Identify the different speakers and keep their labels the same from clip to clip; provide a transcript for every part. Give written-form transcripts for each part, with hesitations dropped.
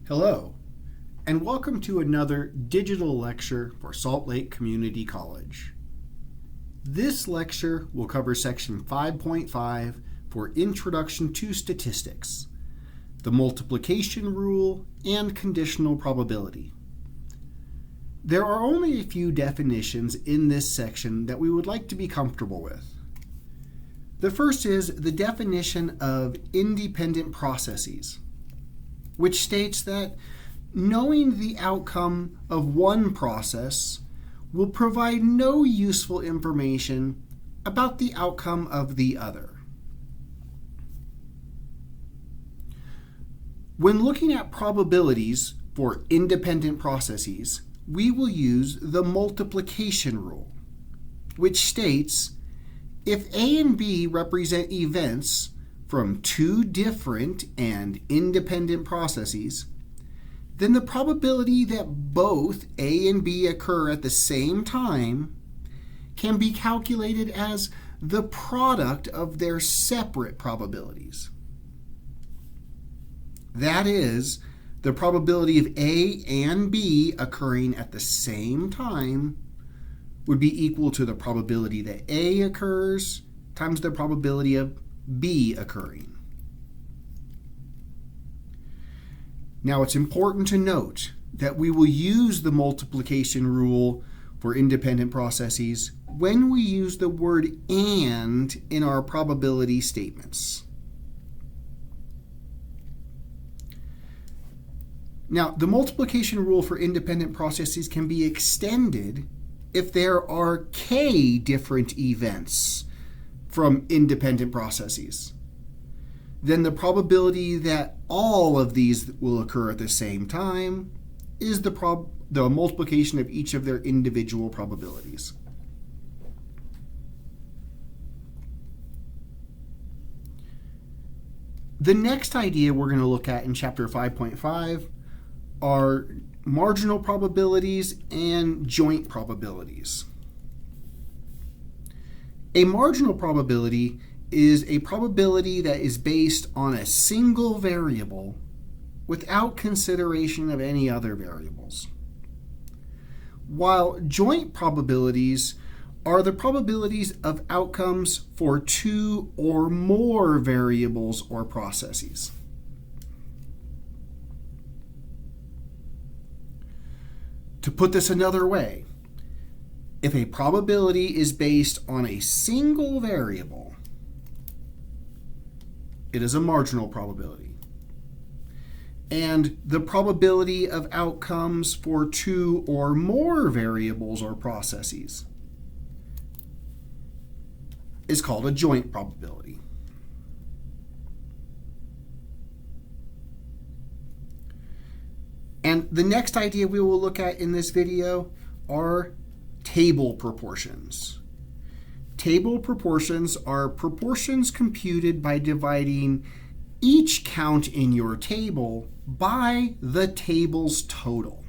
Speaker 1: Hello, and welcome to another digital lecture for Salt Lake Community College. This lecture will cover section 5.5 for Introduction to Statistics, the multiplication rule, and conditional probability. There are only a few definitions in this section that we would like to be comfortable with. The first is the definition of independent processes, which states that knowing the outcome of one process will provide no useful information about the outcome of the other. When looking at probabilities for independent processes, we will use the multiplication rule, which states if A and B represent events from two different and independent processes, then the probability that both A and B occur at the same time can be calculated as the product of their separate probabilities. That is, the probability of A and B occurring at the same time would be equal to the probability that A occurs times the probability of B occurring. Now, it's important to note that we will use the multiplication rule for independent processes when we use the word "and" in our probability statements. Now, the multiplication rule for independent processes can be extended if there are k different events from independent processes. Then the probability that all of these will occur at the same time is the multiplication of each of their individual probabilities. The next idea we're going to look at in chapter 5.5 are marginal probabilities and joint probabilities. A marginal probability is a probability that is based on a single variable without consideration of any other variables, while joint probabilities are the probabilities of outcomes for two or more variables or processes. To put this another way, if a probability is based on a single variable, it is a marginal probability. And the probability of outcomes for two or more variables or processes is called a joint probability. And the next idea we will look at in this video are table proportions. Table proportions are proportions computed by dividing each count in your table by the table's total.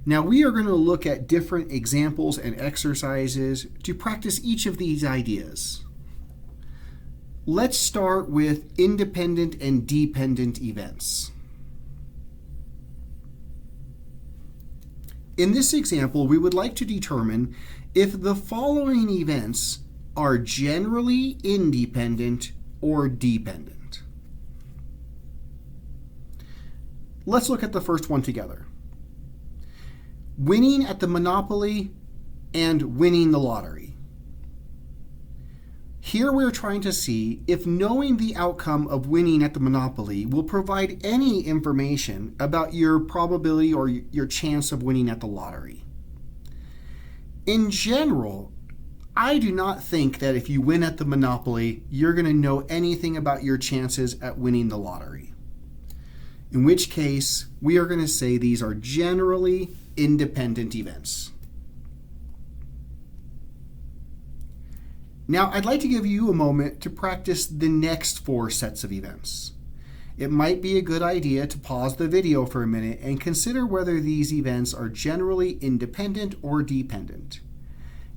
Speaker 1: Now we are going to look at different examples and exercises to practice each of these ideas. Let's start with independent and dependent events. In this example, we would like to determine if the following events are generally independent or dependent. Let's look at the first one together. Winning at the Monopoly and winning the lottery. Here we're trying to see if knowing the outcome of winning at the Monopoly will provide any information about your probability or your chance of winning at the lottery. In general, I do not think that if you win at the Monopoly, you're going to know anything about your chances at winning the lottery. In which case, we are going to say these are generally independent events. Now, I'd like to give you a moment to practice the next four sets of events. It might be a good idea to pause the video for a minute and consider whether these events are generally independent or dependent.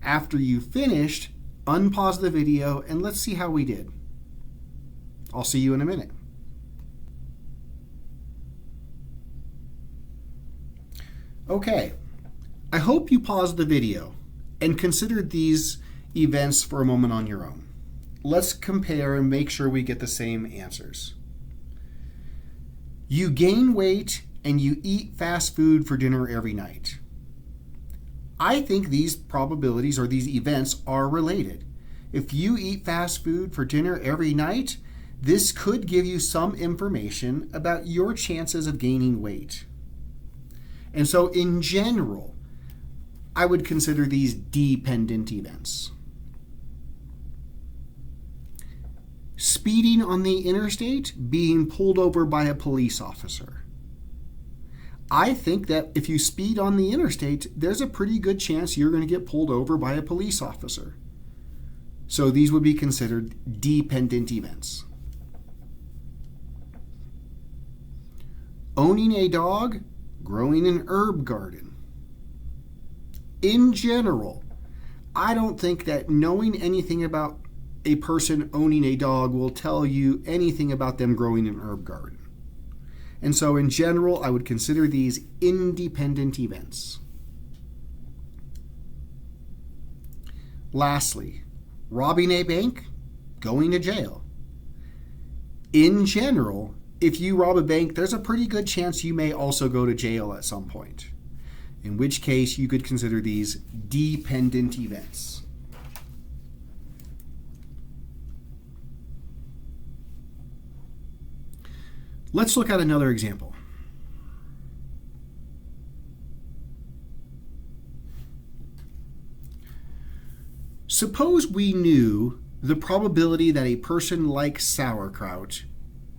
Speaker 1: After you've finished, unpause the video and let's see how we did. I'll see you in a minute. Okay, I hope you paused the video and considered these events for a moment on your own. Let's compare and make sure we get the same answers. You gain weight and you eat fast food for dinner every night. I think these probabilities or these events are related. If you eat fast food for dinner every night, this could give you some information about your chances of gaining weight. And so in general, I would consider these dependent events. Speeding on the interstate, being pulled over by a police officer. I think that if you speed on the interstate, there's a pretty good chance you're going to get pulled over by a police officer. So these would be considered dependent events. Owning a dog, growing an herb garden. In general, I don't think that knowing anything about a person owning a dog will tell you anything about them growing an herb garden. And so in general, I would consider these independent events. Lastly, robbing a bank, going to jail. In general, if you rob a bank, there's a pretty good chance you may also go to jail at some point, in which case you could consider these dependent events. Let's look at another example. Suppose we knew the probability that a person likes sauerkraut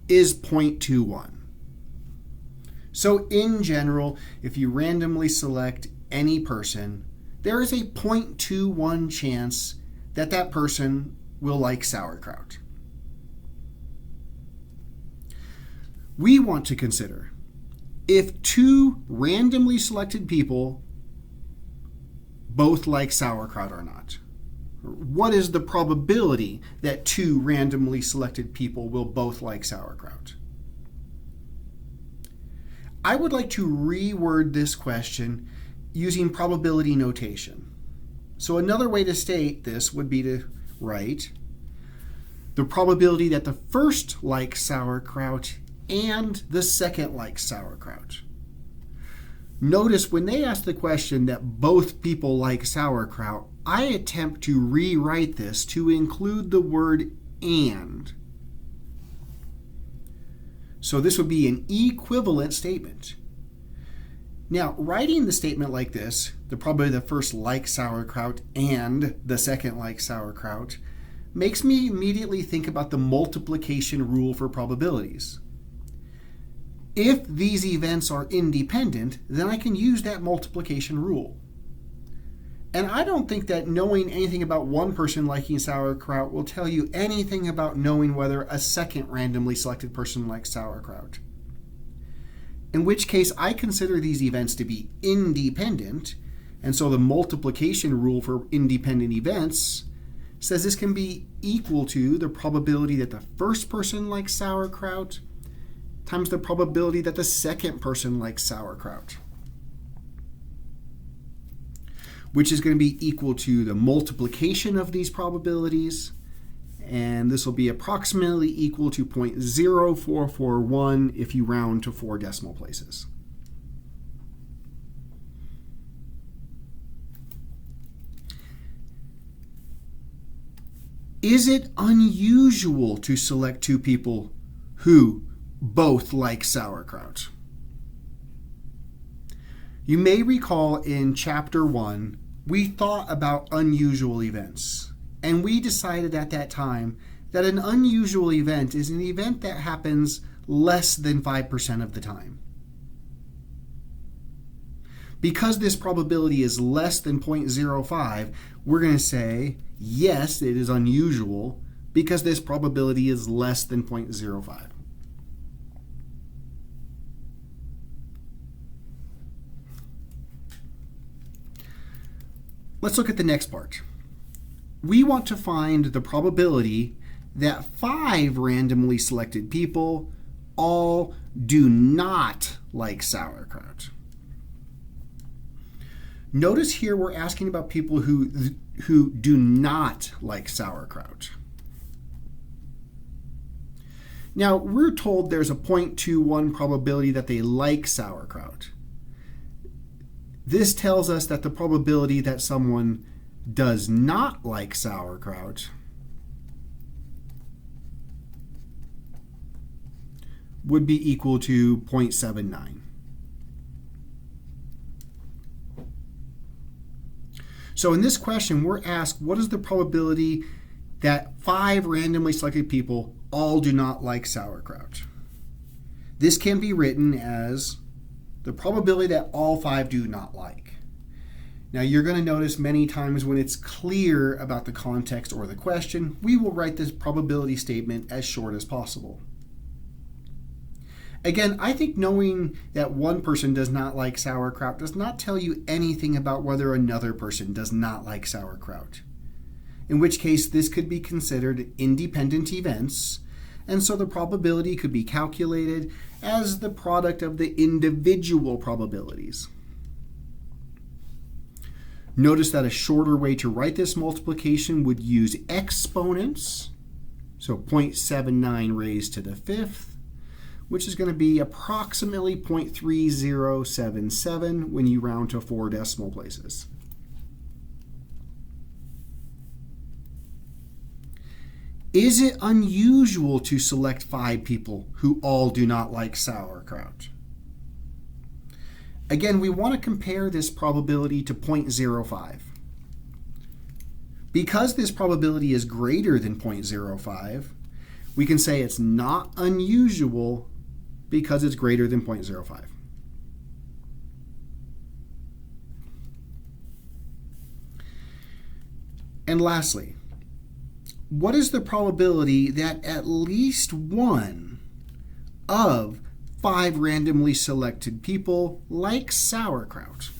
Speaker 1: is 0.21. So in general, if you randomly select any person, there is a 0.21 chance that that person will like sauerkraut. We want to consider if two randomly selected people both like sauerkraut or not. What is the probability that two randomly selected people will both like sauerkraut? I would like to reword this question using probability notation. So another way to state this would be to write the probability that the first likes sauerkraut and the second likes sauerkraut. Notice when they ask the question that both people like sauerkraut, I attempt to rewrite this to include the word and. So this would be an equivalent statement. Now, writing the statement like this, the probability the first likes sauerkraut and the second likes sauerkraut, makes me immediately think about the multiplication rule for probabilities. If these events are independent, then I can use that multiplication rule. And I don't think that knowing anything about one person liking sauerkraut will tell you anything about knowing whether a second randomly selected person likes sauerkraut. In which case, I consider these events to be independent, and so the multiplication rule for independent events says this can be equal to the probability that the first person likes sauerkraut times the probability that the second person likes sauerkraut, which is going to be equal to the multiplication of these probabilities, and this will be approximately equal to 0.0441 if you round to 4 decimal places. Is it unusual to select two people who both like sauerkraut? You may recall in Chapter 1, we thought about unusual events, and we decided at that time that an unusual event is an event that happens less than 5% of the time. Because this probability is less than 0.05, we're going to say, yes, it is unusual because this probability is less than 0.05. Let's look at the next part. We want to find the probability that 5 randomly selected people all do not like sauerkraut. Notice here we're asking about people who do not like sauerkraut. Now, we're told there's a 0.21 probability that they like sauerkraut. This tells us that the probability that someone does not like sauerkraut would be equal to 0.79. So in this question, we're asked, what is the probability that 5 randomly selected people all do not like sauerkraut? This can be written as the probability that all 5 do not like. Now you're going to notice many times when it's clear about the context or the question, we will write this probability statement as short as possible. Again, I think knowing that one person does not like sauerkraut does not tell you anything about whether another person does not like sauerkraut. In which case, this could be considered independent events, and so the probability could be calculated as the product of the individual probabilities. Notice that a shorter way to write this multiplication would use exponents, so 0.79 raised to the 5th, which is going to be approximately 0.3077 when you round to 4 decimal places. Is it unusual to select 5 people who all do not like sauerkraut? Again, we want to compare this probability to 0.05. Because this probability is greater than 0.05, we can say it's not unusual because it's greater than 0.05. And lastly, what is the probability that at least one of 5 randomly selected people like sauerkraut?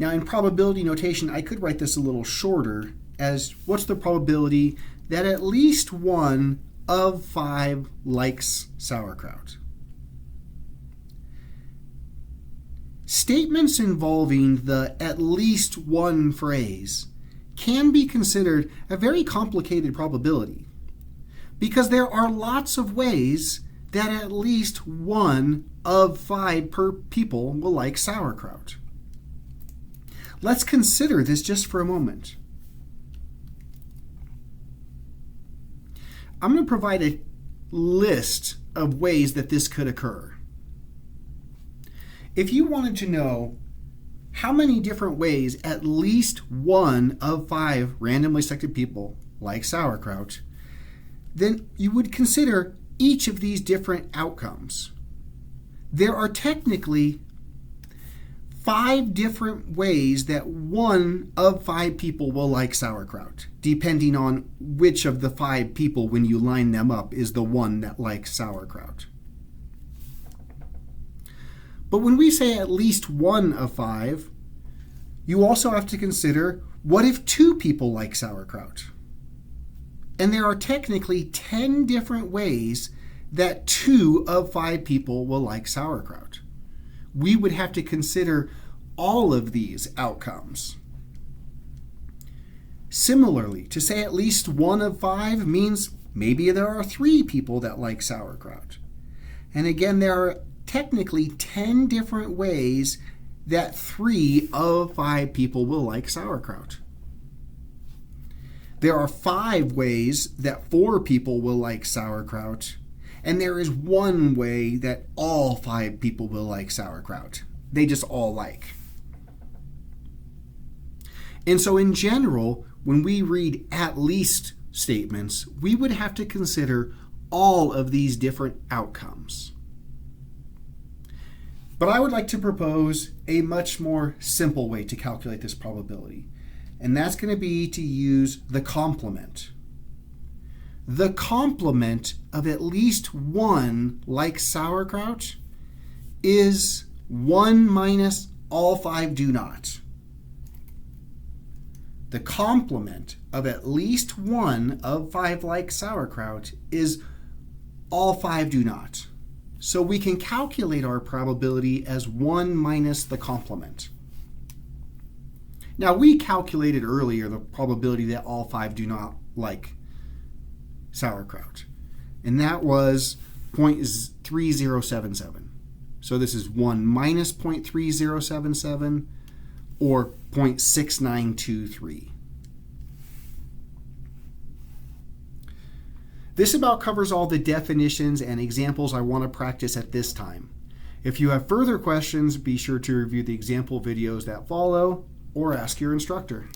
Speaker 1: Now in probability notation, I could write this a little shorter as what's the probability that at least one of 5 likes sauerkraut? Statements involving the at least one phrase can be considered a very complicated probability because there are lots of ways that at least one of 5 people will like sauerkraut. Let's consider this just for a moment. I'm going to provide a list of ways that this could occur. If you wanted to know how many different ways at least one of 5 randomly selected people like sauerkraut, then you would consider each of these different outcomes. There are technically 5 different ways that one of 5 people will like sauerkraut, depending on which of the 5 people, when you line them up, is the one that likes sauerkraut. But when we say at least one of 5, you also have to consider, what if 2 people like sauerkraut? And there are technically 10 different ways that 2 of 5 people will like sauerkraut. We would have to consider all of these outcomes. Similarly, to say at least one of 5 means maybe there are 3 people that like sauerkraut. And again, there are technically 10 different ways that 3 of 5 people will like sauerkraut. There are 5 ways that 4 people will like sauerkraut. And there is 1 way that all 5 people will like sauerkraut. They just all like. And so in general, when we read at least statements, we would have to consider all of these different outcomes. But I would like to propose a much more simple way to calculate this probability. And that's going to be to use the complement. The complement of at least one like sauerkraut is 1 minus all 5 do not. The complement of at least one of 5 like sauerkraut is all 5 do not. So we can calculate our probability as 1 minus the complement. Now, we calculated earlier the probability that all 5 do not like sauerkraut, and that was 0.3077. So this is 1 minus 0.3077, or 0.6923. This about covers all the definitions and examples I want to practice at this time. If you have further questions, be sure to review the example videos that follow or ask your instructor.